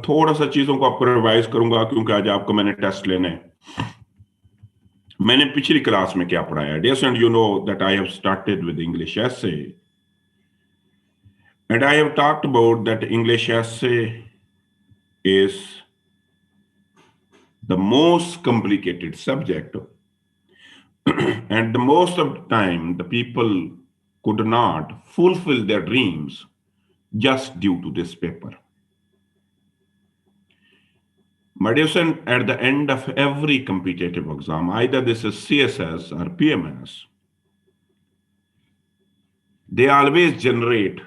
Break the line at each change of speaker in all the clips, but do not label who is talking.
थोड़ा सा चीजों को आपको रिवाइज करूंगा क्योंकि आज आपको मैंने टेस्ट लेना है। मैंने पिछली क्लास में क्या पढ़ाया? Dear student, you know that I have started with English essay and I have talked about that English essay is the most complicated subject and the most of the time the people could not fulfill their dreams just due to this paper. My dear son, at the end of every competitive exam, either this is CSS or PMS, they always generate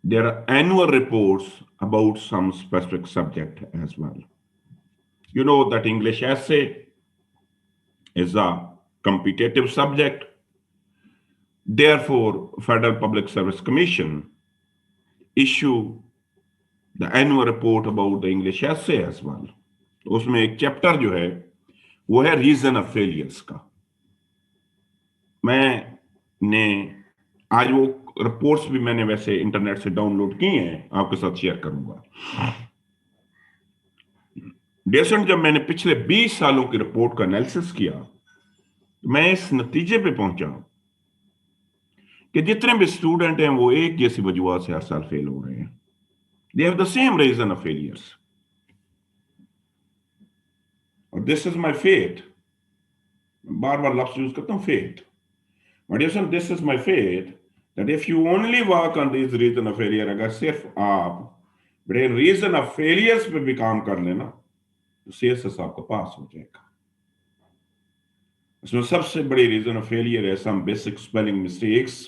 their annual reports about some specific subject as well. You know that English essay is a competitive subject. Therefore, Federal Public Service Commission issue the annual report about the English essay as well. उसमें एक chapter जो है वो है reason of failures का। मैंने आज वो रिपोर्ट्स भी मैंने वैसे इंटरनेट से डाउनलोड की हैं, आपके साथ शेयर करूंगा। डेसेंट जब मैंने पिछले 20 सालों की रिपोर्ट का एनालिसिस किया तो मैं इस नतीजे पे पहुंचा कि जितने भी स्टूडेंट हैं वो एक जैसी वजूहत से हर साल फेल हो रहे हैं। They have the same reason of failures और दिस इज माय फेथ। बार बार लफ्ज यूज करता हूं faith. This is my faith that if you only work on this reason of failure, अगर सिर्फ आप बड़े रीजन ऑफ फेलियर्स पे भी काम कर लेना तो सीएसएस आपको पास हो जाएगा। इसमें सबसे बड़ी रीजन ऑफ फेलियर है सम बेसिक स्पेलिंग मिस्टेक्स।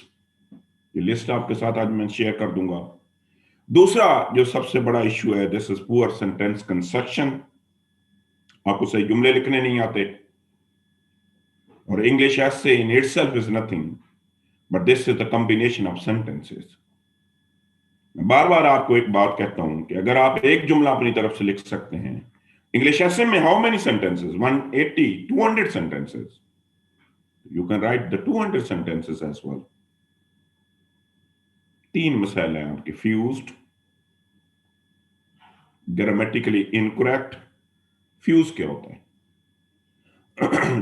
ये लिस्ट आपके साथ आज मैं शेयर कर दूंगा। दूसरा जो सबसे बड़ा इश्यू है, this is poor sentence construction. आपको सही जुमले लिखने नहीं आते। और English essay in itself is nothing but this is the combination of sentences. मैं बार बार आपको एक बात कहता हूं कि अगर आप एक जुमला अपनी तरफ से लिख सकते हैं, इंग्लिश एसे में how many sentences? 180, 200 sentences. You can write the 200 sentences as well. 3 मसाइल हैं आपके: फ्यूज्ड, ग्रामेटिकली इनकरेक्ट। फ्यूज क्या होता है?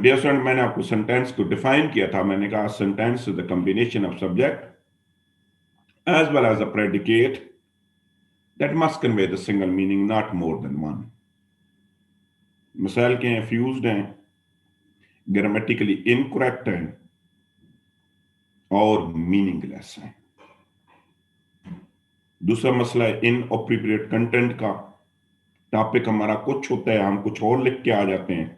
डियर स्टूडेंट, मैंने आपको सेंटेंस को डिफाइन किया था। मैंने कहा sentence is the combination of subject as well as a predicate that must convey the single meaning, not more than one. मिसाल के हैं फ्यूज्ड हैं, ग्रामेटिकली इनकरेक्ट हैं और मीनिंगलेस हैं। दूसरा मसला है इनअप्रोप्रिएट कंटेंट का। टॉपिक हमारा कुछ होता है, हम कुछ और लिख के आ जाते हैं।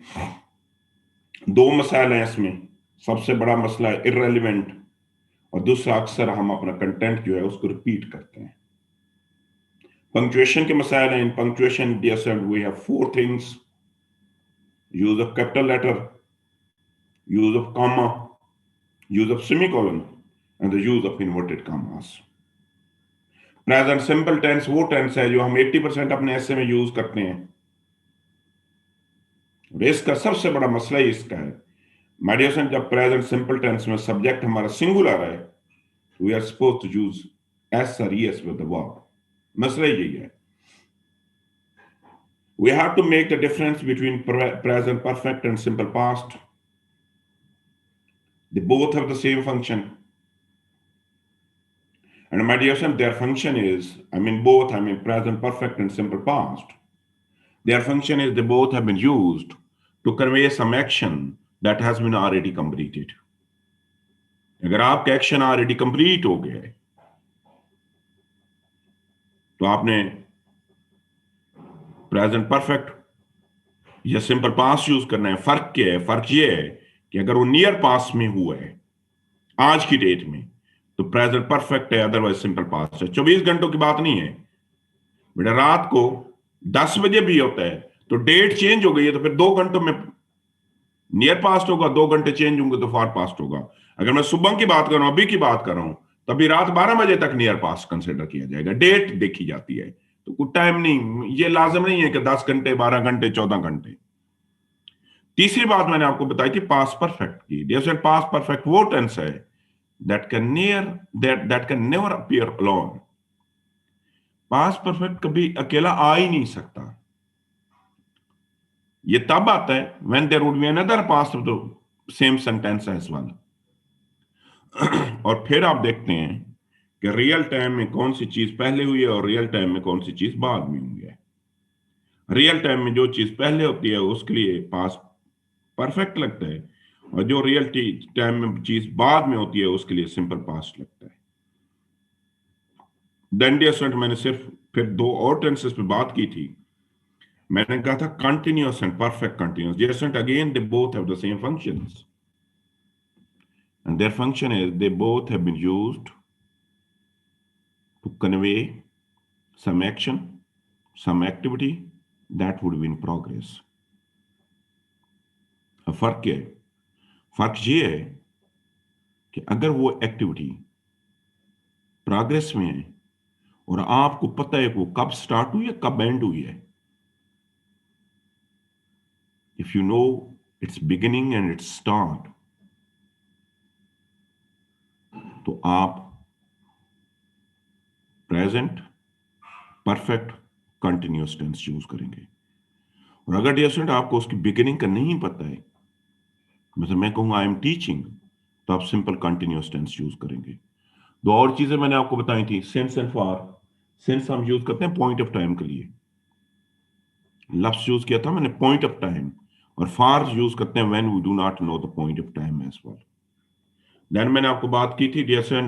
2 मसाइल हैं इसमें। सबसे बड़ा मसला है इररेलेवेंट और दूसरा अक्सर हम अपना कंटेंट जो है उसको रिपीट करते हैं। पंक्चुएशन के मसाइल हैं। In punctuation dear student we have 4 things: use of capital letter, use of comma, use of semicolon and the use of inverted commas. Present simple tense वो टेंस है जो हम 80% अपने ऐसे में यूज करते हैं। और इसका सबसे बड़ा मसला ही इसका है मेडिएशन। जब प्रेजेंट सिंपल टेंस में सब्जेक्ट हमारा सिंगुलर है, we are suppose to use s और ईएस विद द वर्ब। मसला यही है। We have to make the difference between present perfect and simple past. They both have the same function and mediation, their function is, present perfect and simple past. Their function is they both have been used to convey some action that has been already completed. अगर आपका action already complete हो गया है तो आपने present perfect या simple past use करना है। फर्क क्या है? फर्क ये है कि अगर वो नियर पास्ट में हुआ है आज की डेट में तो प्रेजेंट परफेक्ट है, अदरवाइज सिंपल पास्ट है। 24 घंटों की बात नहीं है बेटा। रात को 10 बजे भी होता है तो डेट चेंज हो गई है तो फिर 2 घंटों में नियर पास्ट होगा, 2 घंटे चेंज होंगे तो फार पास्ट होगा। अगर मैं सुबह की बात कर रहा हूं, अभी की बात कर रहा हूं, तभी रात 12 बजे तक नियर पास्ट कंसिडर किया जाएगा। डेट देखी जाती है तो कुछ टाइम नहीं, ये लाजिम नहीं है कि 10 घंटे, 12 घंटे, 14 घंटे। तीसरी बात मैंने आपको बताई थी पास्ट परफेक्ट की। जैसे पास्ट परफेक्ट वो टेंस है that can never appear alone. Past perfect कभी अकेला आ ही नहीं सकता। ये तब आता है when there would be another past of the same sentence as well. और फिर आप देखते हैं कि रियल टाइम में कौन सी चीज पहले हुई है और रियल टाइम में कौन सी चीज बाद में हुई है। रियल टाइम में जो चीज पहले होती है उसके लिए पास्ट परफेक्ट लगता है, और जो रियल टाइम में चीज बाद में होती है उसके लिए सिंपल पास्ट लगता है। डेंडियसेंट मैंने सिर्फ फिर दो और टेंसेस पे बात की थी। मैंने कहा था continuous and perfect continuous. Decent again they both have the same functions, and their function is they both have been used to convey some action, some activity that would be in progress. अब फर्क क्या है? फर्क ये है कि अगर वो एक्टिविटी प्रोग्रेस में है और आपको पता है वो कब स्टार्ट हुई है कब एंड हुई है, if you know its beginning and its start, तो आप present perfect continuous tense use करेंगे। और अगर डियर आपको उसकी बिगिनिंग का नहीं पता है, मतलब मैं कहूंगा आई एम टीचिंग, तो आप सिंपल कंटिन्यूअस टेंस यूज करेंगे। दो और चीजें मैंने आपको बताई थी, सिंस एंड फॉर। सिंस हम यूज करते हैं पॉइंट ऑफ टाइम के लिए, लफ्ज यूज किया था मैंने पॉइंट ऑफ टाइम, और फॉर यूज करते हैं when we do not know the point of time as well. Then मैंने आपको बात की थी जैसे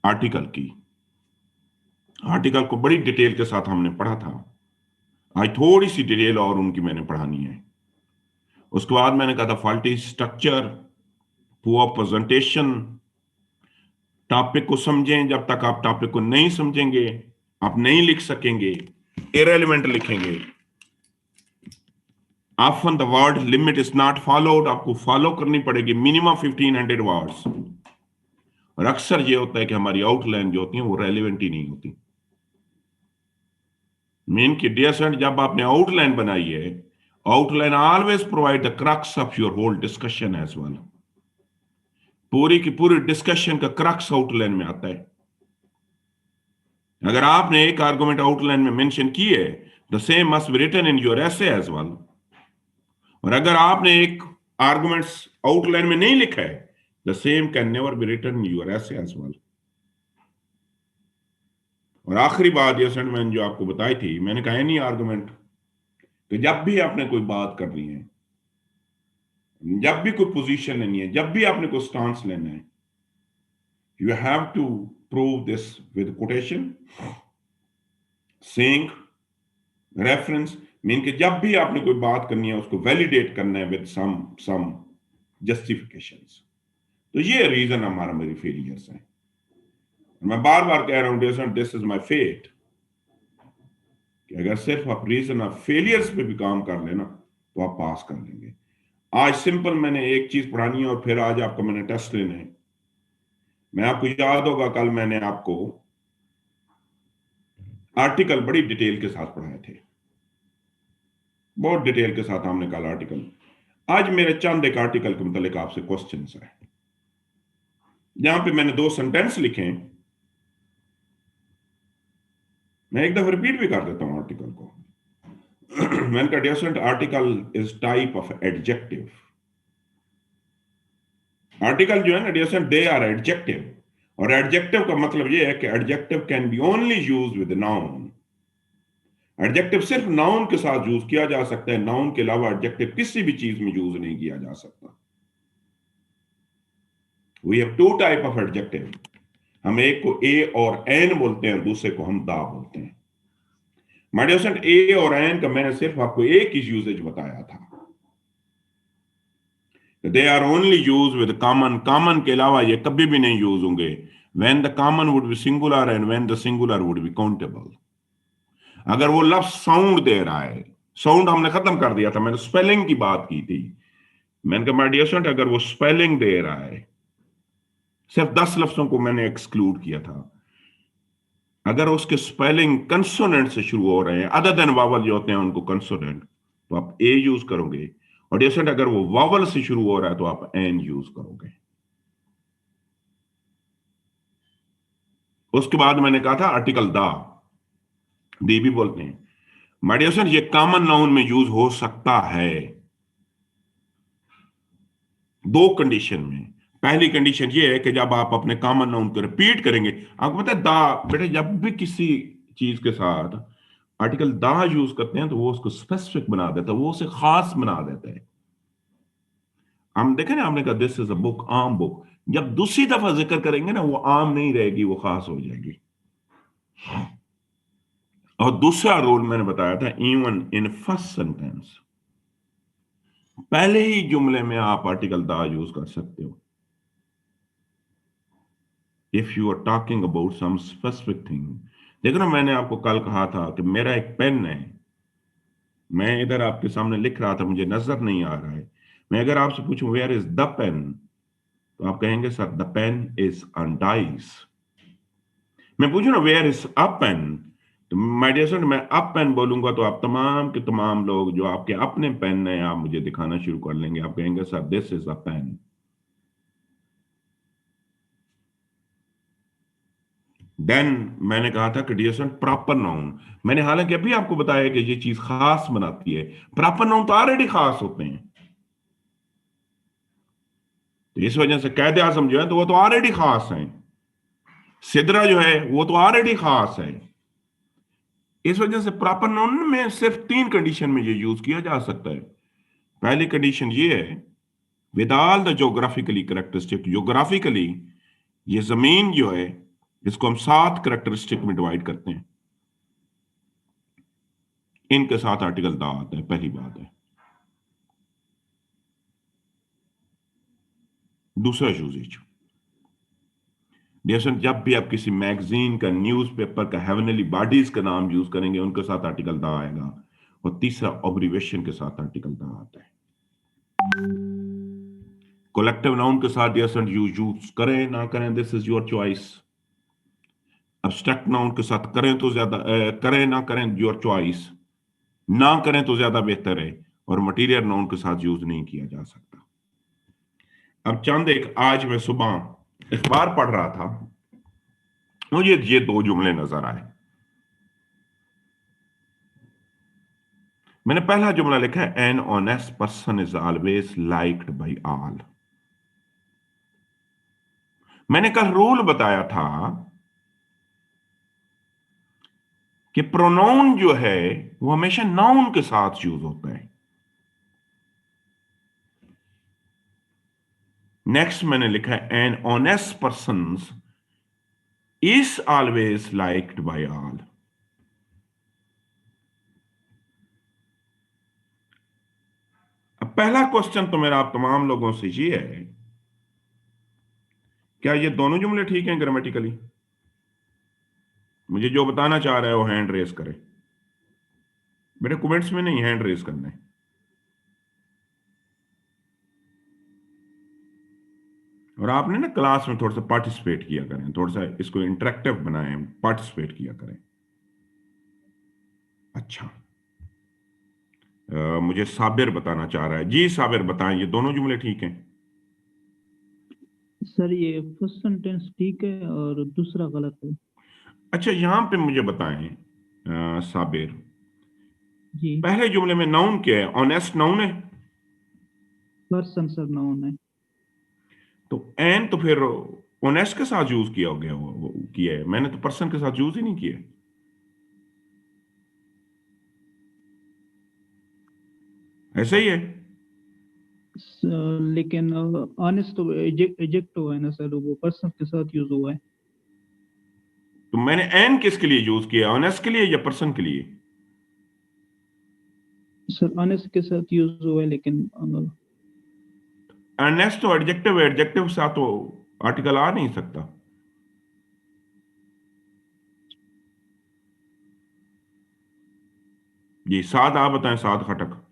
आर्टिकल की। आर्टिकल को बड़ी डिटेल के साथ हमने पढ़ा था, आज थोड़ी सी डिटेल और उनकी मैंने पढ़ानी है। उसके बाद मैंने कहा था faulty structure, poor presentation. Topic को समझें, जब तक आप टॉपिक को नहीं समझेंगे आप नहीं लिख सकेंगे, इरेलीवेंट लिखेंगे। Often the word limit is not followed, आपको फॉलो करनी पड़ेगी मिनिमम 1500 वर्ड्स। और अक्सर ये होता है कि हमारी आउटलाइन जो होती है वो रेलिवेंट ही नहीं होती। मीन की डियर, जब आपने आउटलाइन बनाई है, outline always provide the crux of your whole discussion as well. पूरी की पूरी डिस्कशन का क्रक्स आउटलाइन में आता है। अगर आपने एक आर्गुमेंट आउटलाइन में मेंशन की है, the same must be written in your essay as well. और अगर आपने एक आर्गुमेंट्स आउटलाइन में नहीं लिखा है, the same can never be written in your essay as well. और आखिरी बात ये मैंने जो आपको बताई थी, मैंने कहा नहीं आर्गुमेंट कि जब भी आपने कोई बात करनी है, जब भी कोई पोजीशन लेनी है, जब भी आपने कोई स्टांस लेना है, you have to prove this with quotation, saying, reference. Mean कि जब भी आपने कोई बात करनी है उसको वैलिडेट करना है विद सम जस्टिफिकेशंस। तो ये रीजन हमारा मेरी फेलियर्स है। मैं बार बार कह रहा हूं दिस इज माय फेट, कि अगर सिर्फ आप रीजन ऑफ फेलियर्स पे भी काम कर लेना तो आप पास कर लेंगे। आज सिंपल मैंने एक चीज पढ़ानी है और फिर आज आपका मैंने टेस्ट लेना है। मैं आपको याद होगा कल मैंने आपको आर्टिकल बड़ी डिटेल के साथ पढ़ाए थे, बहुत डिटेल के साथ हमने कल आर्टिकल। आज मेरे चंद एक आर्टिकल के मुतालिक आपसे क्वेश्चन है। यहां पे मैंने दो सेंटेंस लिखे हैं, मैं एक दफा रिपीट भी कर देता हूं आर्टिकल को। मैंने कहा dear article is type of adjective. Article जो है ना डियर, दे आर एडजेक्टिव, और एडजेक्टिव का मतलब ये है कि adjective can be only use with noun. Adjective सिर्फ नाउन के साथ यूज किया जा सकता है, नाउन के अलावा एडजेक्टिव किसी भी चीज में यूज नहीं किया जा सकता। We have two type of adjective. हम एक को ए और एन बोलते हैं, दूसरे को हम दा बोलते हैं। माय डियर स्टूडेंट, ए और एन का मैंने सिर्फ आपको एक ही यूजेज बताया था। They are only use with common, common के अलावा ये कभी भी नहीं यूज होंगे when the common would be singular and when the singular would be countable. अगर वो लफ्ज साउंड दे रहा है, साउंड हमने खत्म कर दिया था, मैंने स्पेलिंग की बात की थी। मैंने कहा माय डियर स्टूडेंट, अगर वो स्पेलिंग दे रहा है, सिर्फ 10 लफ्जों को मैंने एक्सक्लूड किया था, अगर उसके स्पेलिंग कंसोनेंट से शुरू हो रहे हैं, अदर देन वावल जो होते हैं उनको कंसोनेंट, तो आप ए यूज करोगे। और डियर अगर वो वावल से शुरू हो रहा है तो आप एन यूज करोगे। उसके बाद मैंने कहा था आर्टिकल दी भी बोलते हैं। माय डियर फ्रेंड, ये कॉमन नाउन में यूज हो सकता है दो कंडीशन में। पहली कंडीशन ये है कि जब आप अपने कॉमन नाउन को रिपीट करेंगे। आपको पता है बेटे, जब भी किसी चीज के साथ आर्टिकल दा यूज करते हैं तो वो उसको स्पेसिफिक बना देता है, वो उसे खास बना देता है। हम देखें ना, आपने कहा दिस इज अ बुक, आम बुक, जब दूसरी दफा जिक्र करेंगे ना, वो आम नहीं रहेगी, वो खास हो जाएगी। और दूसरा रूल मैंने बताया था, इवन इन फर्स्ट सेंटेंस, पहले ही जुमले में आप आर्टिकल दा यूज कर सकते हो। If you are talking about some specific thing. देखो ना, मैंने आपको कल कहा था कि मेरा एक पेन है, मैं इधर आपके सामने लिख रहा था, मुझे नजर नहीं आ रहा है। मैं अगर आपसे पूछूं वेयर इज द पेन, तो आप कहेंगे sir the pen is on dais. मैं पूछूं ना वेयर इज अ पेन, तो माय डियर स्टूडेंट, मैं अप पेन बोलूंगा तो आप तमाम के तमाम लोग जो आपके अपने पेन है आप मुझे दिखाना शुरू कर लेंगे, आप कहेंगे sir this is a pen. Then मैंने कहा था कि डियर स्टूडेंट प्रॉपर नाउन, मैंने हालांकि अभी आपको बताया कि ये चीज खास बनाती है। प्रॉपर नाउन तो ऑलरेडी खास होते हैं, तो इस वजह से कैद आजम जो है तो वो तो ऑलरेडी खास है, सिदरा जो है वो तो ऑलरेडी खास है। इस वजह से प्रॉपर नाउन में सिर्फ तीन कंडीशन में ये यूज किया जा सकता है। पहली कंडीशन ये है, with all the geographically characteristic. Geographically ये जमीन जो है इसको हम 7 करेक्टरिस्टिक में डिवाइड करते हैं, इनके साथ आर्टिकल दा आता है, पहली बात है। दूसरा यूजेज, जैसे जब भी आप किसी मैगजीन का, न्यूज़पेपर का, हेवनली बॉडीज का नाम यूज करेंगे उनके साथ आर्टिकल दा आएगा। और तीसरा ऑब्रिवेशन के साथ आर्टिकल दा आता है। कलेक्टिव नाउन के साथ यस एंड यूज करें ना करें, this is your choice. Abstract noun के साथ करें तो ज्यादा, करें ना करें, योर चॉइस। ना करें तो ज्यादा बेहतर है। और मटीरियल नाउन के साथ यूज नहीं किया जा सकता। अब चंद एक, आज मैं सुबह अखबार पढ़ रहा था, मुझे ये दो जुमले नजर आए। मैंने पहला जुमला लिखा है, an honest person is always liked by all. मैंने कल रूल बताया था कि प्रोनाउन जो है वो हमेशा नाउन के साथ यूज होता है। नेक्स्ट मैंने लिखा है, an honest person is always liked by all. अब पहला क्वेश्चन तो मेरा आप तमाम लोगों से ये है, क्या ये दोनों जुमले ठीक हैं ग्रामेटिकली? मुझे जो बताना चाह रहा है वो हैंड रेस करे। मेरे कमेंट्स में नहीं, हैंड रेस करना है। और आपने ना क्लास में थोड़ा सा पार्टिसिपेट किया करें, थोड़ा सा इसको इंटरेक्टिव बनाएं, पार्टिसिपेट किया करें। अच्छा, मुझे साबिर बताना चाह रहा है। जी साबिर, बताएं ये दोनों जुमले ठीक हैं?
सर ये फर्स्ट सेंटेंस ठीक है और दूसरा गलत है।
अच्छा, यहां पे मुझे बताएं साबिर,
जी।
पहले जुमले में नाउन क्या है? ऑनेस्ट नाउन है।
पर्सन सर नाउन है।
तो एन तो फिर ऑनेस्ट के साथ यूज किया हो गया, वो किया है मैंने तो पर्सन के साथ यूज ही नहीं किया। ऐसा ही है।
लेकिन ऑनेस्ट तो एजेक्टिव है ना सर, वो पर्सन के साथ यूज हुआ है।
तो मैंने एन किसके लिए यूज किया, ऑनेस्ट के लिए या पर्सन के लिए?
सर ऑनेस्ट के साथ यूज हुआ है, लेकिन
ऑनेस्ट तो एडजेक्टिव है, एडजेक्टिव के साथ तो आर्टिकल आ नहीं सकता। जी सात, आप बताएं, सात खटक।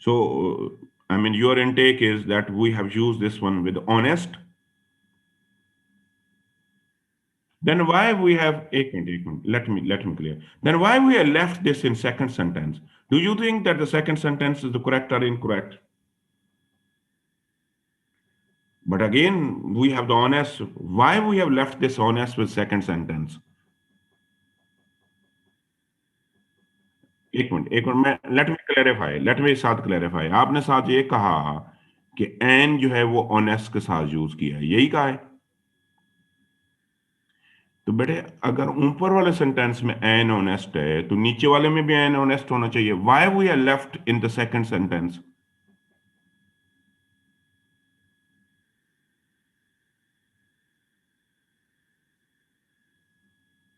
So, I mean, your intake is that we have used this one with honest. Then why we have एक minute, let me clear. Then why we have left this in second sentence? Do you think that the second sentence is the correct or incorrect? But again, we have the honest. Why we have left this honest with second sentence? एक minute मैं let me साथ clarify. आपने साथ ये कहा कि N जो है वो ऑनेस्ट के साथ यूज किया है, यही कहा है। तो बेटे अगर ऊपर वाले सेंटेंस में एन ऑनेस्ट है तो नीचे वाले में भी एन ऑनेस्ट होना चाहिए। Why we are left in the second sentence?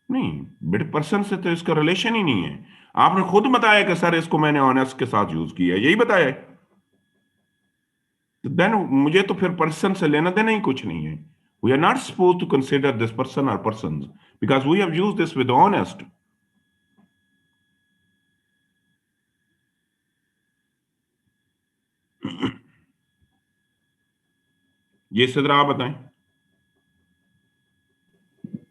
नहीं बेटे, पर्सन से तो इसका रिलेशन ही नहीं है। आपने खुद बताया कि सर इसको मैंने ऑनेस्ट के साथ यूज किया है, यही बताया है। तो देन मुझे तो फिर पर्सन से लेना देना ही कुछ नहीं है। We are not suppose to consider this person और person because we have used this with honest. ये सिद्रा आप बताएं।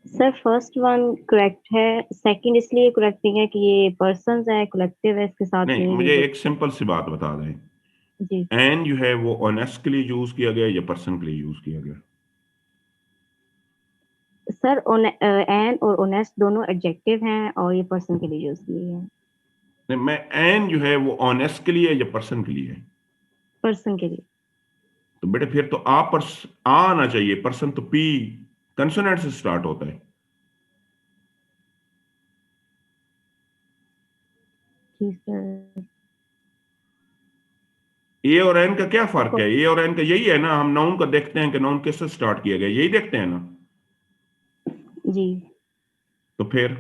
सर फर्स्ट वन करेक्ट है, सेकंड इसलिए करेक्ट नहीं है कि ये पर्संस है, कलेक्टिव है, इसके साथ
नहीं, मुझे एक सिंपल सी बात बता दें,
जी
एन जो है वो ऑनेस्ट के लिए यूज किया गया या पर्सन के लिए यूज किया गया?
सर एन और ऑनेस्ट दोनों एडजेक्टिव हैं और ये पर्सन के लिए यूज किए हैं।
नहीं, मैं एन जो है वो ऑनेस्ट के लिए या पर्सन के लिए?
पर्सन के लिए।
तो बेटे फिर तो आ आना चाहिए। पर्सन तो पी कंसोनेंट से स्टार्ट होता है।
जी सर।
ए और एन का क्या फर्क है? ए और एन का यही है ना, हम नाउन का देखते हैं कि नाउन किससे स्टार्ट किया गया, यही देखते हैं ना।
जी
तो फिर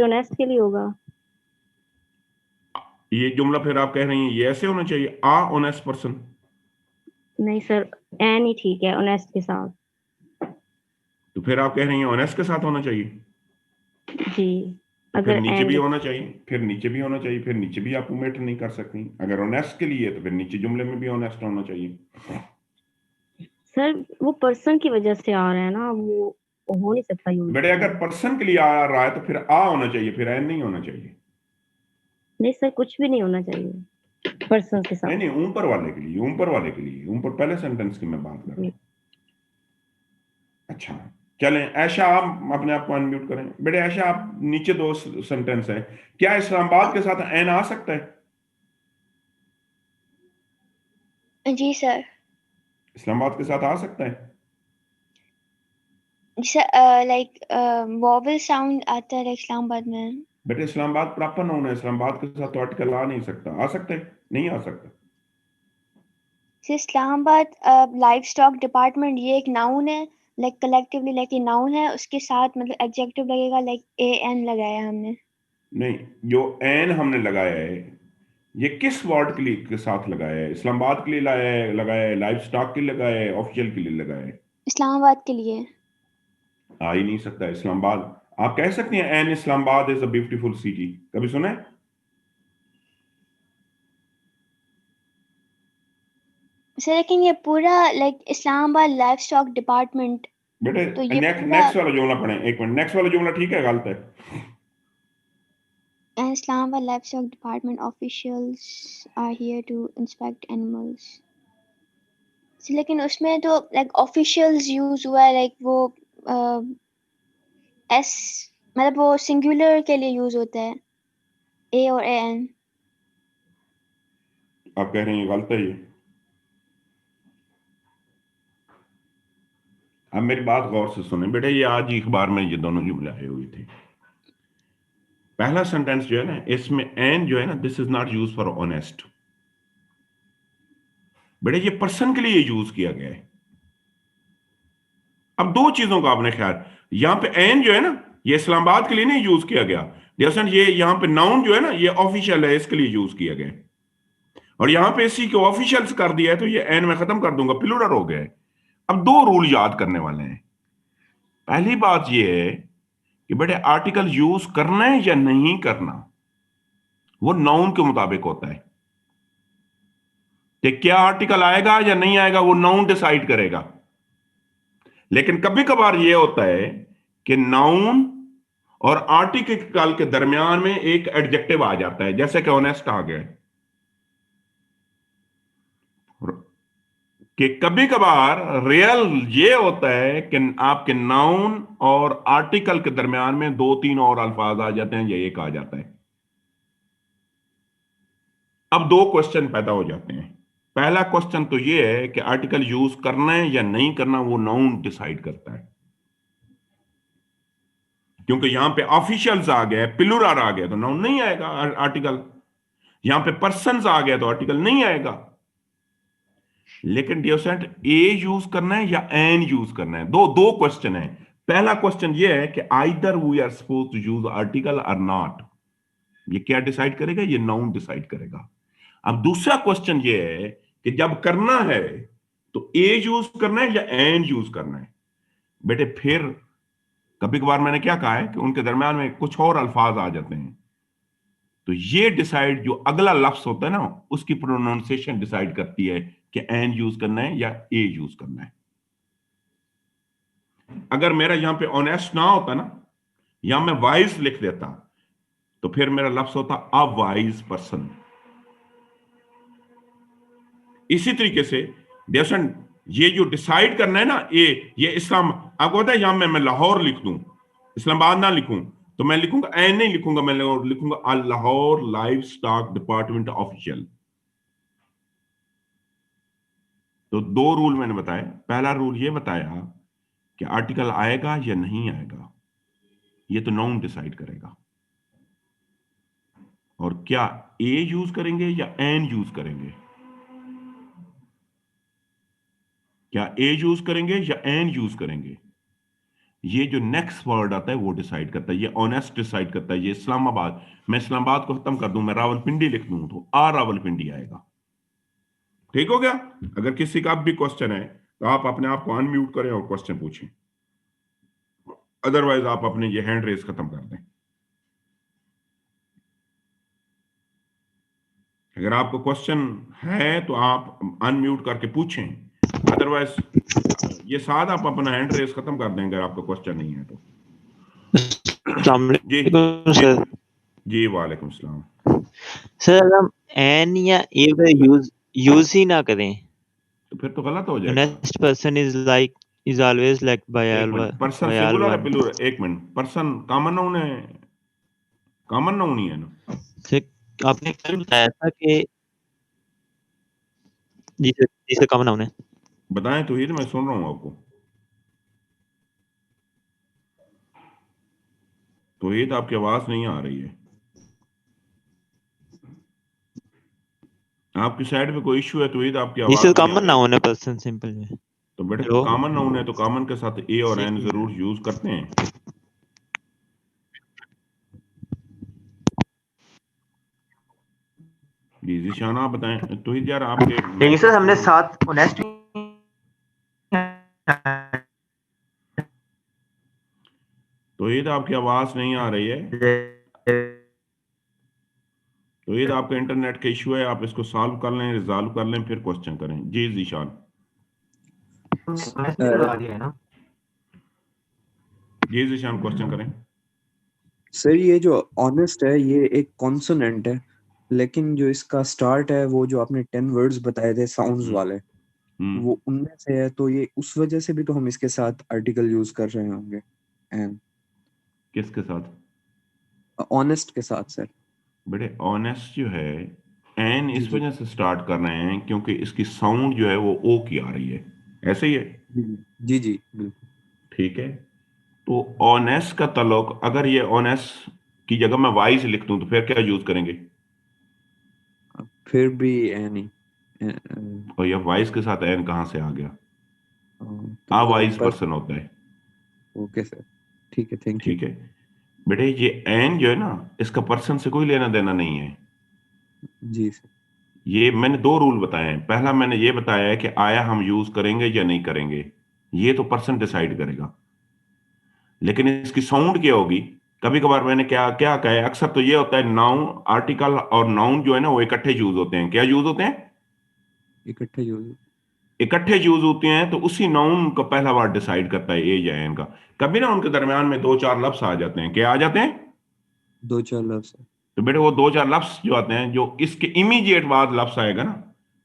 ऑनेस्ट के लिए होगा।
ये जुमला फिर आप कह रही हैं ये ऐसे होना चाहिए, आ ऑनेस्ट पर्सन।
नहीं सर, एन ही ठीक है ऑनेस्ट के साथ।
तो फिर आप कह रही हैं ऑनेस्ट के साथ होना चाहिए।
जी
तो फिर
अगर
नीचे
एन
भी होना चाहिए, फिर नीचे भी होना चाहिए, फिर नीचे भी आप ओमिट नहीं कर सकती। अगर ऑनेस्ट के लिए तो फिर नीचे जुमले में भी ऑनेस्ट होना चाहिए।
सर वो पर्सन की वजह से आ रहा है ना, वो हो नहीं सकता यूज।
बेटे अगर पर्सन के लिए आ रहा है तो फिर आ होना चाहिए, फिर एन नहीं होना चाहिए।
नहीं सर, कुछ भी नहीं होना चाहिए पर्सन के साथ।
नहीं नहीं, ऊपर वाले के लिए, ऊपर वाले के लिए, ऊपर पहले सेंटेंस की मैं बात कर रहा हूं। अच्छा चलें, ऐशा आप अपने आप को अनम्यूट करें। बेटे ऐशा, आप नीचे दो सेंटेंस है, क्या इस्लामाबाद के साथ एन आ सकता है?
जी सर।
इस्लामाबाद के साथ आ सकता है?
लाइक वॉवल साउंड आता है इस्लामाबाद में।
बेटे इस्लामाबाद प्रॉपर नाउन है, इस्लामाबाद के साथ तो आर्टिकल आ नहीं सकता। आ सकता है? नहीं आ सकता।
इस्लामाबाद लाइव स्टॉक डिपार्टमेंट ये एक नाउन है, लाइक कलेक्टिवली लाइक ये नाउन है, उसके साथ मतलब एडजेक्टिव लगेगा, लाइक ए एन लगाया हमने।
नहीं, जो एन हमने लगाया है ये किस वर्ड के लिए के साथ लगाया है? इस्लामाबाद के लिए लगाया है, लाइव स्टॉक के लिए लगाया है, ऑफिशियल के लिए लगाया है?
इस्लामाबाद के लिए।
आ ही नहीं सकता इस्लामाबाद। आप कह सकती हैं an Islamabad is a beautiful city, कभी सुना है?
सर लेकिन ये पूरा like Islamabad livestock department.
बेटे
तो ये
नेक्स्ट वाला जुमला पढ़ें, एक मिनट। नेक्स्ट वाला जुमला ठीक है, गलत है?
Islamabad livestock department officials are here to inspect animals. लेकिन उसमें तो लाइक ऑफिशियल्स यूज हुआ है, लाइक वो एस मतलब वो सिंगुलर के लिए यूज होता है, ए और एन।
आप कह रहे हैं गलत है ये? अब मेरी बात गौर से सुने बेटे, ये आज ही अखबार में ये दोनों जुमले आए हुए थे। पहला सेंटेंस जो है ना, इसमें एन जो है ना, this is not use for honest. बेटे ये पर्सन के लिए यूज किया गया है। अब दो चीजों का आपने ख्याल, यहां पे एन जो है ना ये इस्लामाबाद के लिए नहीं यूज किया गया। दरअसल ये यहां पे नाउन जो है ना ये ऑफिशियल है, इसके लिए यूज किया गया। और यहां पे इसी को ऑफिशियल्स कर दिया है तो ये एन में खत्म कर दूंगा, प्लूरल हो गया है। अब दो रूल याद करने वाले हैं। पहली बात यह है कि बेटे आर्टिकल यूज करना है या नहीं करना वो नाउन के मुताबिक होता है कि क्या आर्टिकल आएगा या नहीं आएगा, वो नाउन डिसाइड करेगा। लेकिन कभी कभार ये होता है कि नाउन और आर्टिकल के दरमियान में एक एडजेक्टिव आ जाता है, जैसे कि ऑनेस्ट आ गया, कि कभी कभार रियल ये होता है कि आपके नाउन और आर्टिकल के दरमियान में दो तीन और अल्फाज आ जाते हैं या एक आ जाता है। अब दो क्वेश्चन पैदा हो जाते हैं। पहला क्वेश्चन तो ये है कि आर्टिकल यूज करना है या नहीं करना, वो नाउन डिसाइड करता है, क्योंकि यहां पे ऑफिशियल्स आ गए, प्लूरल आ गया तो नाउन नहीं आएगा आर्टिकल, यहां पे पर्सन्स आ गया तो आर्टिकल नहीं आएगा। लेकिन डियर स्टूडेंट, ए यूज करना है या एन यूज करना है, दो दो क्वेश्चन है। पहला क्वेश्चन ये है कि either we are suppose to use article और नॉट, ये क्या डिसाइड करेगा? ये नाउन डिसाइड करेगा। अब दूसरा क्वेश्चन ये है कि जब करना है तो ए यूज करना है या एन यूज करना है। बेटे फिर कभी कभार मैंने क्या कहा है कि उनके दरमियान में कुछ और अल्फाज आ जाते हैं, तो ये डिसाइड, जो अगला लफ्ज होता है ना, उसकी प्रोनाउंसिएशन डिसाइड करती है कि एन यूज करना है या ए यूज करना है। अगर मेरा यहां पे ऑनेस्ट ना होता ना, या मैं वाइज लिख देता, तो फिर मेरा लफ्ज होता अ वाइज पर्सन। इसी तरीके से देशन, ये जो डिसाइड करना है ना, ये इस्लाम, आपको पता है यहां मैं लाहौर लिख दूं, इस्लामाबाद ना लिखूं, तो मैं लिखूंगा एन नहीं लिखूंगा, मैं लिखूंगा अल Lahore livestock department official. तो दो रूल मैंने बताए। पहला रूल ये बताया कि आर्टिकल आएगा या नहीं आएगा, ये तो नाउन डिसाइड करेगा। और क्या ए यूज करेंगे या एन यूज करेंगे, क्या ए यूज करेंगे या एन यूज करेंगे, ये जो नेक्स्ट वर्ड आता है वो डिसाइड करता है। ये ऑनेस्ट डिसाइड करता है। ये इस्लामाबाद, मैं इस्लामाबाद को खत्म कर दूं, मैं रावलपिंडी लिख दूं, तो आ रावलपिंडी आएगा। ठीक हो गया? अगर किसी का भी क्वेश्चन है तो आप अपने आप को अनम्यूट करें और क्वेश्चन पूछें, अदरवाइज आप अपने ये हैंड रेस खत्म कर दें। अगर आपको क्वेश्चन है तो आप अनम्यूट करके पूछें, अदरवाइज ये साथ आप अपना हैंड रेस खत्म कर दें अगर आपका क्वेश्चन नहीं है तो। जी
सर।
जी वालेकुम सलाम।
सर अगर हम एन या ए का यूज ही ना करें,
तो फिर तो गलत हो जाएगा।
Next person is always like by
एक मिनट, पर्सन सिंगुलर है प्लूरल? एक मिनट, पर्सन कॉमन नाउन है? कॉमन नाउन ही है ना?
सर आपने कल बताया था कि जी सर कॉमन नाउन है।
बताएं तो, ये तो मैं सुन रहा हूं आपको। तो ये तो आपकी आवाज नहीं आ रही है, आपकी साइड पे कोई इशू है? तो ये तो आपकी
जी
आवाज
सर
नहीं आ
कॉमन
रही।
नाउन है पर्सन सिंपल में।
तो बेटे
हेलो
कॉमन नाउन है तो कॉमन के साथ ए और एन जरूर यूज करते हैं। जी जीशान आप बताएं। तो ही यार आपके
लेकिन सर हमने साथ ऑनेस्ट
तो ये तो आपकी आवाज नहीं आ रही है, तो ये तो आपका इंटरनेट का इशू है। आप इसको सॉल्व कर लें, रिजॉल्व कर लें, फिर क्वेश्चन करें। जी जीशान। जी जीशान क्वेश्चन करें।
सर ये जो ऑनेस्ट है ये एक कॉन्सोनेंट है, लेकिन जो इसका स्टार्ट है वो जो आपने 10 वर्ड्स बताए थे साउंड्स वाले, वो उनमें से है, तो ये उस वजह से भी तो हम इसके साथ आर्टिकल यूज कर रहे होंगे। एंड
किसके साथ?
ऑनेस्ट के साथ सर।
बेटे ऑनेस्ट जो है, एन
जी
इस
जी
वजह से स्टार्ट कर रहे हैं क्योंकि इसकी साउंड जो है वो ओ की आ रही है, ऐसे ही है।
जी जी बिल्कुल।
ठीक है, तो ऑनेस्ट का ताल्लुक, अगर ये ऑनेस्ट की जगह मैं वाइज लिख दूं तो फिर क्या यूज करेंगे?
फिर भी एनी
और ये वाइज के साथ एन कहां से आ गया?
तो
आ
फिर
वाइज पर्सन होता है।
ओके सर, ठीक है, थैंक यू।
ठीक है बेटे, ये एन जो है ना, इसका पर्सन से कोई लेना देना नहीं है।
जी सर।
ये मैंने दो रूल बताए हैं। पहला मैंने ये बताया है कि आया हम यूज करेंगे या नहीं करेंगे, ये तो पर्सन डिसाइड करेगा। लेकिन इसकी साउंड क्या होगी? कभी कभार मैंने क्या क्या कहा है, अक्सर तो ये होता है नाउन, आर्टिकल और नाउन जो है ना वो इकट्ठे यूज होते हैं। क्या यूज होते हैं?
इकट्ठे यूज।
इकट्ठे यूज होते हैं तो उसी नाउन का पहला वर्ड डिसाइड करता है, ए या एन का। कभी ना उनके दरमियान में दो चार लफ्ज आ जाते हैं, क्या आ जाते हैं?
2-4 लफ्ज है।
तो बेटे वो दो चार लफ्ज जो आते हैं, जो इसके इमीडिएट बाद लफ्ज आएगा ना,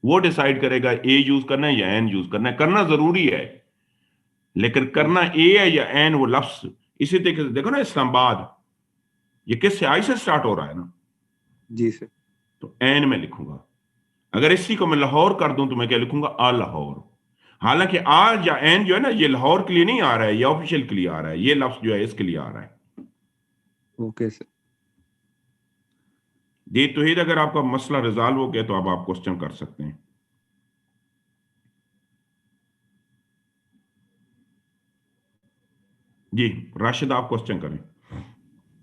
वो डिसाइड करेगा ए यूज करना है या एन यूज करना है। करना जरूरी है, लेकिन करना ए है या एन वो लफ्ज। इसी तरीके से देखो ना, इस्लामाबाद ये किससे, आई से स्टार्ट हो रहा है ना,
जी सर।
तो एन में लिखूंगा। अगर इसी को मैं लाहौर कर दूं तो मैं क्या लिखूंगा? आ लाहौर। हालांकि आ या एन जो है ना, ये लाहौर के लिए नहीं आ रहा है, ये ऑफिशियल के लिए आ रहा है, ये लफ्ज जो है इसके लिए आ रहा है।
Okay sir.
जी तौहीद, अगर आपका मसला रिजॉल्व हो गया तो अब आप क्वेश्चन कर सकते हैं। जी राशिद, आप क्वेश्चन करें।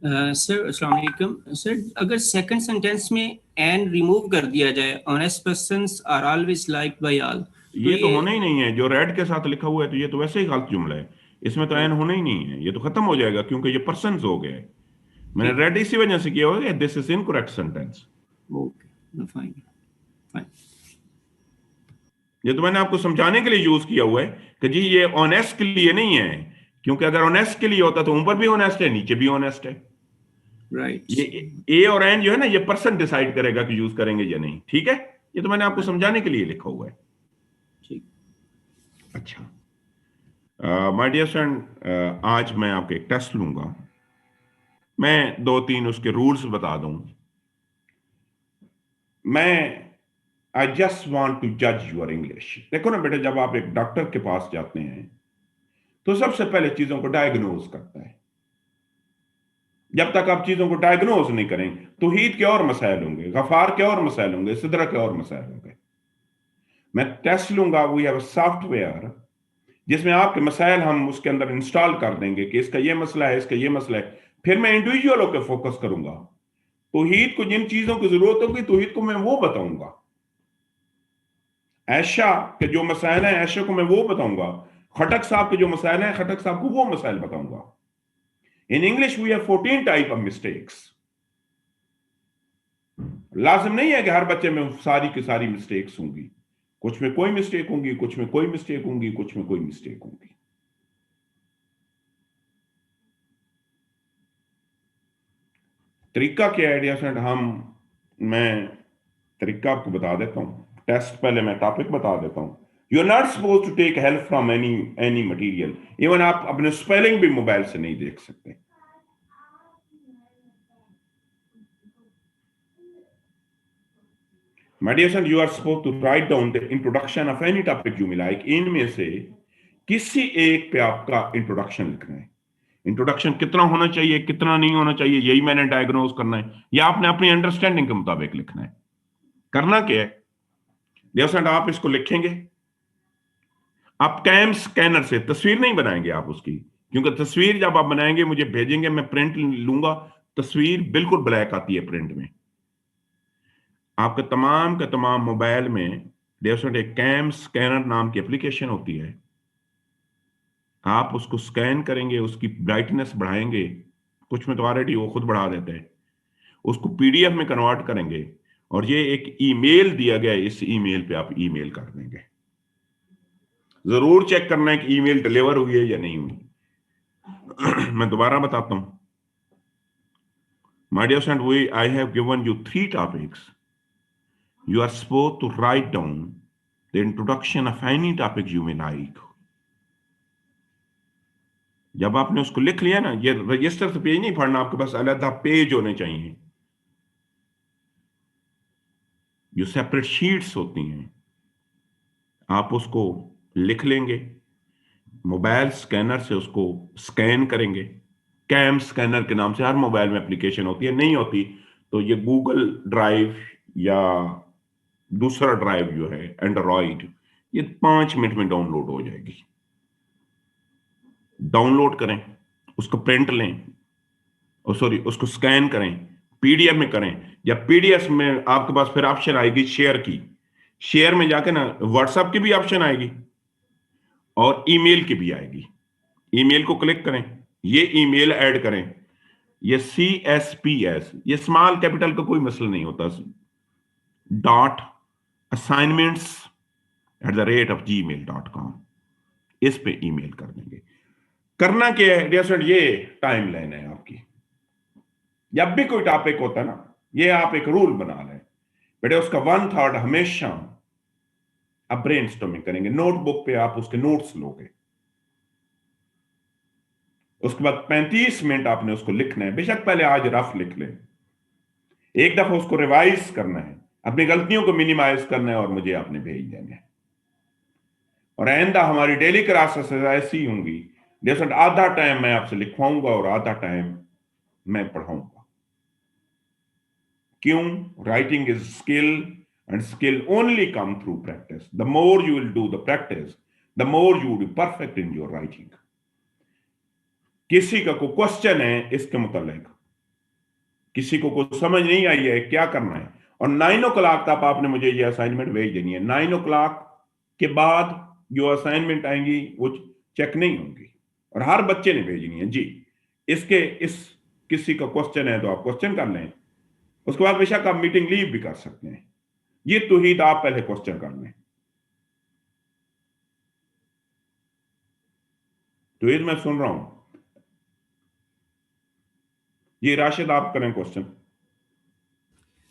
सर अस्सलाम वालेकुम सर, अगर सेकंड सेंटेंस में एन रिमूव कर दिया जाए, honest persons are always liked by all,
ये तो होना ही नहीं है, जो रेड के साथ लिखा हुआ है तो ये तो वैसे ही गलत जुमला है, इसमें तो एन होना ही नहीं है, ये तो खत्म हो जाएगा क्योंकि ये पर्सन्स हो गए। मैंने रेड इसी वजह से किया होगा, this is incorrect sentence.
Okay fine fine.
ये तो मैंने आपको समझाने के लिए यूज किया हुआ है कि जी ये ऑनेस्ट के लिए नहीं है, क्योंकि अगर ऑनेस्ट के लिए होता तो ऊपर भी ऑनेस्ट है, नीचे भी ऑनेस्ट है।
राइट।
ये ए और एन जो है ना, ये पर्सन डिसाइड करेगा कि यूज करेंगे या नहीं, ठीक है? ये तो मैंने आपको समझाने के लिए लिखा हुआ है।
ठीक।
अच्छा माय डियर फ्रेंड, आज मैं आपके एक टेस्ट लूंगा, मैं 2-3 उसके रूल्स बता दूं। आई जस्ट वॉन्ट टू जज यूर इंग्लिश। देखो ना बेटे, जब आप एक डॉक्टर के पास जाते हैं तो सबसे पहले चीजों को डायग्नोज करता है। जब तक आप चीजों को डायग्नोज नहीं करें, तौहीद के और मसाइल होंगे, गफार के और मसाइल होंगे, सिदरा के और मसाइल होंगे। मैं टेस्ट लूंगा, वी हैव सॉफ्टवेयर जिसमें आपके मसाइल हम उसके अंदर इंस्टॉल कर देंगे कि इसका ये मसला है, इसका ये मसला है। फिर मैं इंडिविजुअल होकर फोकस करूंगा। तौहीद को जिन चीजों की जरूरत होगी, तौहीद को मैं वो बताऊंगा। ऐशा के जो मसाइल हैं, ऐशा को मैं वो बताऊंगा। खटक साहब के जो मसाइल हैं, खटक साहब को वो मसाइल बताऊंगा। In English we have 14 type of mistakes. लाजिम नहीं है कि हर बच्चे में सारी की सारी मिस्टेक्स होंगी, कुछ में कोई मिस्टेक होंगी, कुछ में कोई मिस्टेक होंगी, कुछ में कोई मिस्टेक होंगी। तरीका क्या है डियर फ्रेंड? मैं तरीका आपको बता देता हूं। टेस्ट पहले मैं टॉपिक बता देता हूं। You are not suppose to take help from any material. Even आप अपने स्पेलिंग भी मोबाइल से नहीं देख सकते। My dear son, you are supposed to write down the introduction of any topic you may like. इनमें से किसी एक पे आपका इंट्रोडक्शन लिखना है। इंट्रोडक्शन कितना होना चाहिए, कितना नहीं होना चाहिए, यही मैंने डायग्नोज करना है, या आपने अपनी अंडरस्टैंडिंग के मुताबिक लिखना है। करना क्या है डियर फ्रेंड, आप इसको लिखेंगे। आप कैम स्कैनर से तस्वीर नहीं बनाएंगे आप उसकी, क्योंकि तस्वीर जब आप बनाएंगे मुझे भेजेंगे, मैं प्रिंट लूंगा, तस्वीर बिल्कुल ब्लैक आती है प्रिंट में। आपके तमाम के तमाम मोबाइल में डियर एक कैम स्कैनर नाम की एप्लीकेशन होती है। आप उसको स्कैन करेंगे, उसकी ब्राइटनेस बढ़ाएंगे, कुछ में तो ऑलरेडी वो खुद बढ़ा देते हैं, उसको पीडीएफ में कन्वर्ट करेंगे और ये एक ईमेल दिया गया है, इस ईमेल पे आप ईमेल कर देंगे। जरूर चेक करना है कि ईमेल डिलीवर हुई है या नहीं हुई। मैं दोबारा बताता हूं। My dear friend, I have given you 3 topics. You are supposed to write down the introduction of any topic you may like. जब आपने उसको लिख लिया ना, ये रजिस्टर से पेज नहीं पढ़ना, आपके पास अलग पेज होने चाहिए। जो सेपरेट शीट्स होती हैं, आप उसको लिख लेंगे, मोबाइल स्कैनर से उसको स्कैन करेंगे। कैम स्कैनर के नाम से हर मोबाइल में एप्लीकेशन होती है, नहीं होती तो ये गूगल ड्राइव या दूसरा ड्राइव जो है एंड्रॉइड, ये 5 मिनट में डाउनलोड हो जाएगी। डाउनलोड करें, उसको प्रिंट लें, और सॉरी उसको स्कैन करें, पीडीएफ में करें। जब पीडीएफ में आपके पास फिर ऑप्शन आएगी शेयर की, शेयर में जाके ना व्हाट्सएप की भी ऑप्शन आएगी और ईमेल की भी आएगी। ईमेल को क्लिक करें, ये ईमेल ऐड करें, ये CSPS, ये स्मॉल कैपिटल का कोई मसला नहीं होता, डॉट assignments @gmail.com, इस पे ईमेल कर देंगे। करना क्या है डियर स्टूडेंट, ये टाइम लाइन है आपकी। जब भी कोई टॉपिक होता है ना, ये आप एक रूल बना लें बेटे, उसका 1/3 हमेशा आप ब्रेनस्टॉर्मिंग करेंगे, नोटबुक पे आप उसके नोट्स लोगे, उसके बाद 35 मिनट आपने उसको लिखना है। बेशक पहले आज रफ लिख लें, एक दफा उसको रिवाइज करना है, अपनी गलतियों को मिनिमाइज करना है और मुझे आपने भेज देना है। और आइंदा हमारी डेली क्लासेस ऐसी होंगी जैसे आधा टाइम मैं आपसे लिखवाऊंगा और आधा टाइम मैं पढ़ाऊंगा। क्यों? Writing is skill and skill only come through practice. The more you will do the practice, the more you will be perfect in your writing. किसी का कोई क्वेश्चन है इसके मुतालिक, किसी को कुछ समझ नहीं आई है, क्या करना है, और 9 o'clock तक आपने मुझे ये असाइनमेंट भेज देनी है। 9 o'clock के बाद जो असाइनमेंट आएंगी वो चेक नहीं होंगी और हर बच्चे ने भेजनी है जी। इस किसी का क्वेश्चन है तो आप क्वेश्चन कर लें, उसके बाद बेशक आप मीटिंग लीव भी कर सकते हैं। ये तौहीद आप पहले क्वेश्चन कर लें। तौहीद मैं सुन रहा हूं, ये राशिद आप करें क्वेश्चन।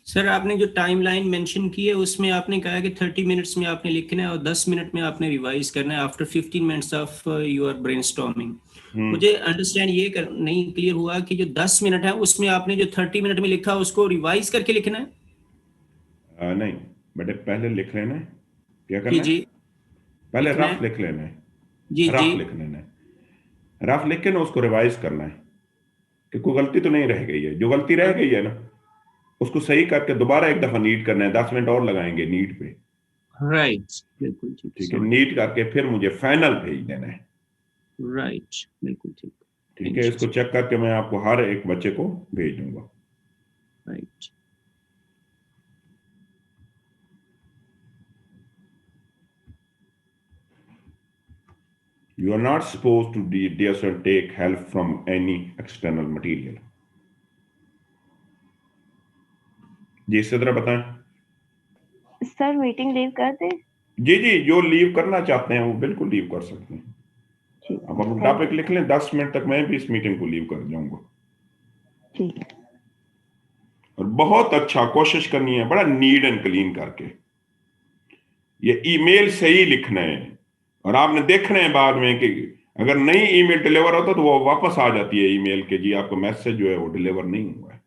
सर आपने जो टाइमलाइन मेंशन की है उसमें आपने कहा कि 30 मिनट्स में आपने लिखना है और 10 मिनट में आपने रिवाइज करना है after 15 minutes of your brainstorming. मुझे अंडरस्टैंड ये नहीं क्लियर हुआ कि जो 10 मिनट है उसमें आपने जो 30 मिनट में लिखा उसको रिवाइज करके लिखना है।
नहीं बेटे, पहले लिख लेना है, क्या
जी
करना है,
जी
पहले
लिखना
रफ
है।
लिख लेना है,
जी जी
रफ लिख लेना है, रफ लिख के ना उसको रिवाइज करना है कि कोई गलती तो नहीं रह गई है। जो गलती रह गई है ना उसको सही करके दोबारा एक दफा नीट करना है। 10 मिनट और लगाएंगे नीट पे,
राइट, बिल्कुल ठीक
ठीक है।
समझ।
नीट करके फिर मुझे फाइनल भेज देना है,
राइट, बिल्कुल ठीक।
ठीक है। इसको चेक करके मैं आपको हर एक बच्चे को भेज दूंगा।
Right.
You are not supposed to dear sir, take help from any external material. जी इससे तरह बताएं।
सर मीटिंग लीव कर दे?
जी जी, जो लीव करना चाहते हैं वो बिल्कुल लीव कर सकते हैं।
ठीक,
आप अपना
थैंक
टॉपिक लिख लें, 10 मिनट तक मैं भी इस मीटिंग को लीव कर जाऊंगा।
ठीक है।
और बहुत अच्छा कोशिश करनी है, बड़ा नीट एंड क्लीन करके। ये ईमेल सही लिखना है और आपने देखना है बाद में कि अगर नहीं ईमेल डिलीवर होता तो वो वापस आ जाती है ईमेल के जी आपका मैसेज जो है वो डिलीवर नहीं हुआ है।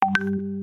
है।